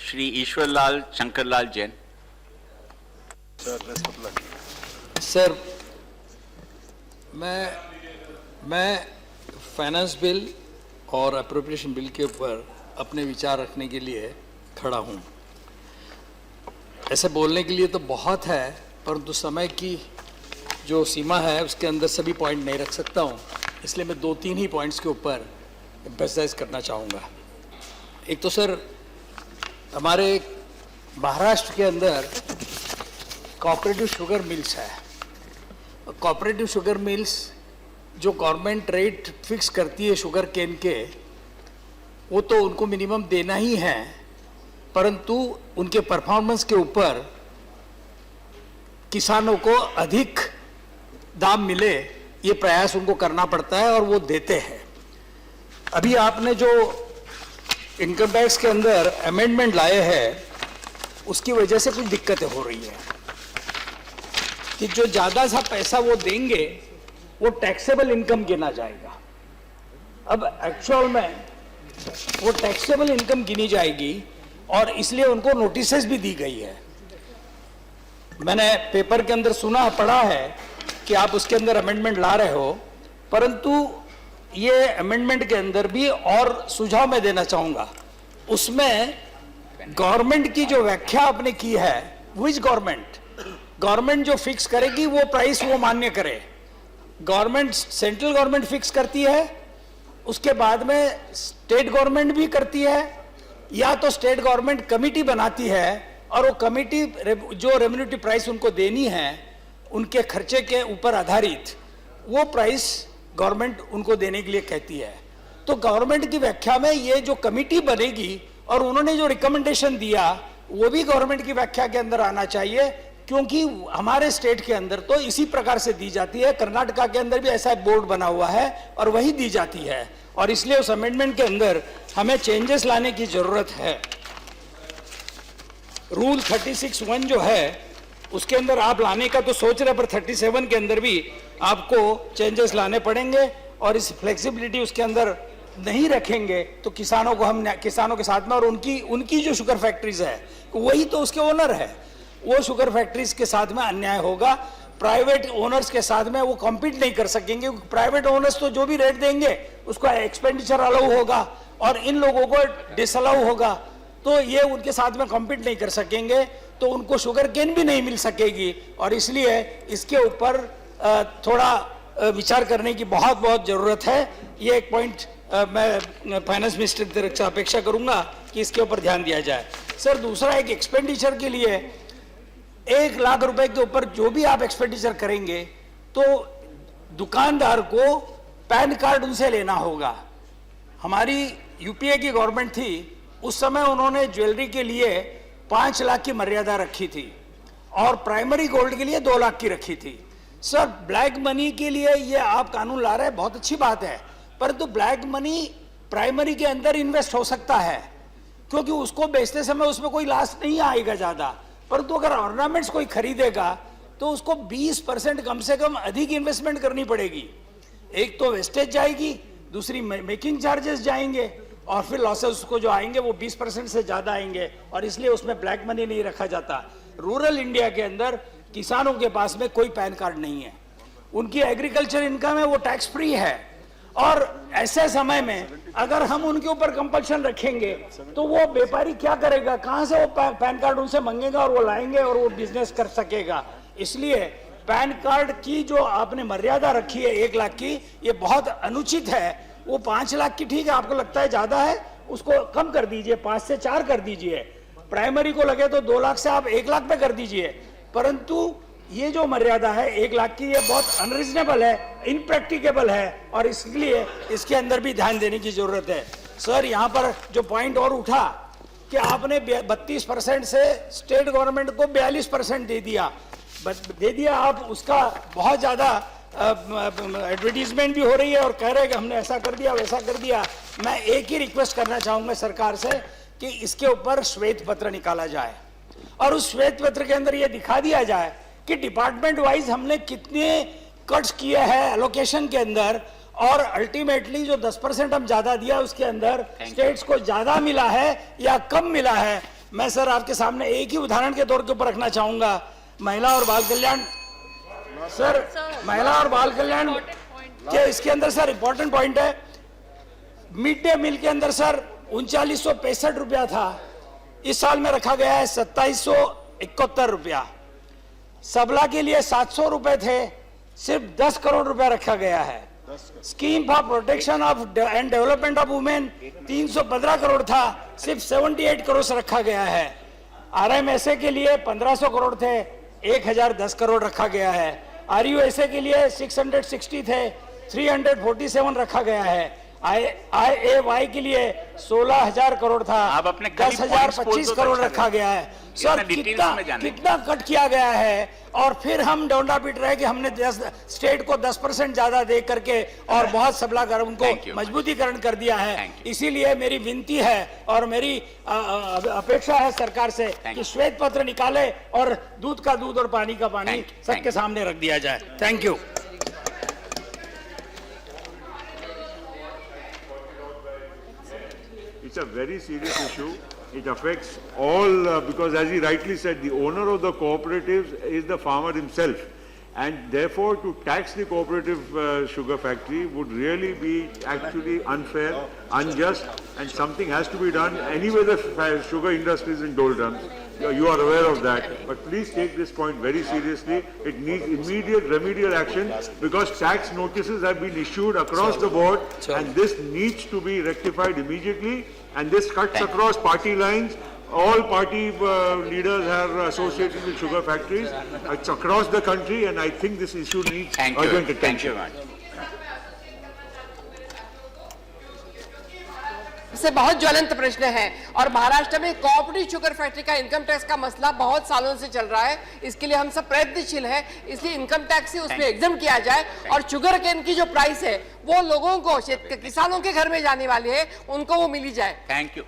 Shri Ishwarlal Shankarlal Jain. Sir, मैं finance bill और appropriation bill के ऊपर अपने विचार रखने के लिए खड़ा हूँ। ऐसे बोलने के लिए तो बहुत है, परंतु समय की जो सीमा है उसके अंदर सभी पॉइंट नहीं रख सकता हूँ, इसलिए मैं 2-3 ही पॉइंट्स के ऊपर एम्फसाइज करना चाहूँगा। एक तो सर, हमारे महाराष्ट्र के अंदर कोऑपरेटिव शुगर मिल्स है। कोऑपरेटिव शुगर मिल्स जो गवर्नमेंट रेट फिक्स करती है शुगर केन के, वो तो उनको मिनिमम देना ही है, परंतु उनके परफॉर्मेंस के ऊपर किसानों को अधिक दाम मिले ये प्रयास उनको करना पड़ता है और वो देते हैं। अभी आपने जो इनकम टैक्स के अंदर अमेंडमेंट लाए हैं, उसकी वजह से कुछ दिक्कतें हो रही है कि जो ज़्यादा सा पैसा वो देंगे वो टैक्सेबल इनकम गिना जाएगा। अब एक्चुअल में वो टैक्सेबल इनकम गिनी जाएगी और इसलिए उनको नोटिसेस भी दी गई है। मैंने पेपर के अंदर सुना पढ़ा है कि आप उसके अंदर अमेंडमेंट ला रहे हो, परंतु ये अमेंडमेंट के अंदर भी और सुझाव मैं देना चाहूँगा। उसमें गवर्नमेंट की जो व्याख्या आपने की है, विच गवर्नमेंट जो फिक्स करेगी वो प्राइस वो मान्य करे। गवर्नमेंट, सेंट्रल गवर्नमेंट फिक्स करती है, उसके बाद में स्टेट गवर्नमेंट भी करती है, या तो स्टेट गवर्नमेंट कमिटी बनाती है और वो कमिटी जो रेम्युनेटिव प्राइस उनको देनी है उनके खर्चे के ऊपर आधारित वो प्राइस गवर्नमेंट उनको देने के लिए कहती है। तो गवर्नमेंट की व्याख्या में ये जो कमिटी बनेगी और उन्होंने जो रिकमेंडेशन दिया वो भी गवर्नमेंट की व्याख्या के अंदर आना चाहिए, क्योंकि हमारे स्टेट के अंदर तो इसी प्रकार से दी जाती है। कर्नाटका के अंदर भी ऐसा एक बोर्ड बना हुआ है और वही दी जाती है, और इसलिए उस अमेंडमेंट के अंदर हमें चेंजेस लाने की जरूरत है। रूल 36(1) जो है उसके अंदर आप लाने का तो सोच रहे, पर 37 के अंदर भी आपको चेंजेस लाने पड़ेंगे, और इस फ्लेक्सिबिलिटी उसके अंदर नहीं रखेंगे तो किसानों को हम किसानों के साथ में, और उनकी जो शुगर फैक्ट्रीज है वही तो उसके ओनर है, वो शुगर फैक्ट्रीज के साथ में अन्याय होगा। प्राइवेट ओनर्स के साथ में वो कॉम्पीट नहीं कर सकेंगे। प्राइवेट ओनर्स तो जो भी रेट देंगे उसका एक्सपेंडिचर अलाउ होगा और इन लोगों को डिसअलाउ होगा, तो ये उनके साथ में कॉम्पीट नहीं कर सकेंगे, तो उनको शुगर केन भी नहीं मिल सकेगी। और इसलिए इसके ऊपर थोड़ा विचार करने की बहुत जरूरत है। ये एक पॉइंट मैं फाइनेंस मिनिस्टर की तरफ से अपेक्षा करूंगा कि इसके ऊपर ध्यान दिया जाए। सर, दूसरा एक एक्सपेंडिचर के लिए 1 लाख रुपए के ऊपर जो भी आप एक्सपेंडिचर करेंगे तो दुकानदार को पैन कार्ड उनसे लेना होगा। हमारी यूपीए की गवर्नमेंट थी, उस समय उन्होंने ज्वेलरी के लिए 5 लाख की मर्यादा रखी थी और प्राइमरी गोल्ड के लिए 2 लाख की रखी थी। सर, ब्लैक मनी के लिए ये आप कानून ला रहे हैं, बहुत अच्छी बात है, परंतु ब्लैक मनी प्राइमरी के अंदर इन्वेस्ट हो सकता है, क्योंकि उसको बेचते समय उसमें कोई लॉस नहीं आएगा ज्यादा, परंतु अगर ऑर्नामेंट्स कोई खरीदेगा तो उसको 20% कम से कम अधिक इन्वेस्टमेंट करनी पड़ेगी। एक तो वेस्टेज जाएगी, दूसरी मेकिंग चार्जेस जाएंगे, और फिर लॉसेस उसको जो आएंगे वो 20% से ज्यादा आएंगे, और इसलिए उसमें ब्लैक मनी नहीं रखा जाता। रूरल इंडिया के अंदर किसानों के पास में कोई पैन कार्ड नहीं है, उनकी एग्रीकल्चर इनकम है वो टैक्स फ्री है, और ऐसे समय में अगर हम उनके ऊपर कंपल्शन रखेंगे तो वो व्यापारी क्या करेगा, कहां से वो पैन कार्ड उनसे मांगेगा और वो लाएंगे और वो बिजनेस कर सकेगा। इसलिए पैन कार्ड की जो आपने मर्यादा रखी है 1 लाख की, ये बहुत अनुचित है। वो 5 लाख की ठीक है, आपको लगता है ज्यादा है, उसको कम कर दीजिए, 5 से 4 कर दीजिए। प्राइमरी को लगे तो 2 लाख से आप 1 लाख पे कर दीजिए, परंतु ये जो मर्यादा है 1 लाख की, ये बहुत अनरीजनेबल है, इनप्रैक्टिकेबल है, और इसलिए इसके अंदर भी ध्यान देने की जरूरत है। सर, यहाँ पर जो पॉइंट और उठा कि आपने 32% से स्टेट गवर्नमेंट को 42% दे दिया आप, उसका बहुत ज्यादा एडवर्टीजमेंट भी हो रही है और कह रहे हैं कि हमने ऐसा कर दिया वैसा कर दिया। मैं एक ही रिक्वेस्ट करना चाहूंगा सरकार से कि इसके ऊपर श्वेत पत्र निकाला जाए, और उस श्वेत पत्र के अंदर यह दिखा दिया जाए कि डिपार्टमेंट वाइज हमने कितने कट्स किए हैं एलोकेशन के अंदर, और अल्टीमेटली जो 10% हम ज्यादा दिया उसके अंदर स्टेट्स को ज्यादा मिला है या कम मिला है, मैं सर आपके सामने एक ही उदाहरण के तौर के ऊपर रखना चाहूंगा, महिला और बाल कल्याण। सर महिला और बाल कल्याण के इसके अंदर सर इंपॉर्टेंट पॉइंट है, मिड डे मील के अंदर सर 3965 रुपया था, इस साल में रखा गया है 2771 रुपया। सबला के लिए 700 रुपए थे, सिर्फ 10 करोड़ रुपया रखा गया है। Scheme for protection of and development of women 315 crore था, सिर्फ 78 करोड़ से रखा गया है। RMSA के लिए 1500 करोड़ थे, 1010 करोड़ रखा गया है। RUSA के लिए 660 थे, 347 रखा गया है। IAY के लिए 16,000 करोड़ था, आप अपने खाली 10,025 points बोल करोड़ तो रखा गया है। सर कितना कट किया गया है, और फिर हम डोंडा पीट रहे हैं कि हमने स्टेट को 10% ज्यादा दे करके और बहुत सबलागर उनको मजबूतीकरण कर दिया है। इसीलिए मेरी विनती है और मेरी अपेक्षा है सरकार से कि श्वेत पत्र निकाले और दूध का दूध और पानी का पानी सबके सामने रख दिया जाए। Thank you. It's a very serious issue. It affects all because, as he rightly said, the owner of the cooperatives is the farmer himself, and therefore to tax the cooperative sugar factory would really be actually unfair, unjust, and something has to be done. Anyway, the sugar industry is in doldrums. You are aware of that, but please take this point very seriously. It needs immediate remedial action because tax notices have been issued across the board, and this needs to be rectified immediately. And this cuts across party lines. All party leaders are associated with sugar factories. It's across the country, and I think this issue needs urgent attention. से बहुत ज्वलंत प्रश्न है, और महाराष्ट्र में cooperative sugar factory का income tax का मसला बहुत सालों से चल रहा है। इसके लिए हम सब प्रयत्नशील हैं, इसलिए इनकम टैक्स से उसमें एग्जाम किया जाए, और शुगर केन की जो प्राइस है वो लोगों को, किसानों के घर में जाने वाली है, उनको वो मिली जाए। Thank you.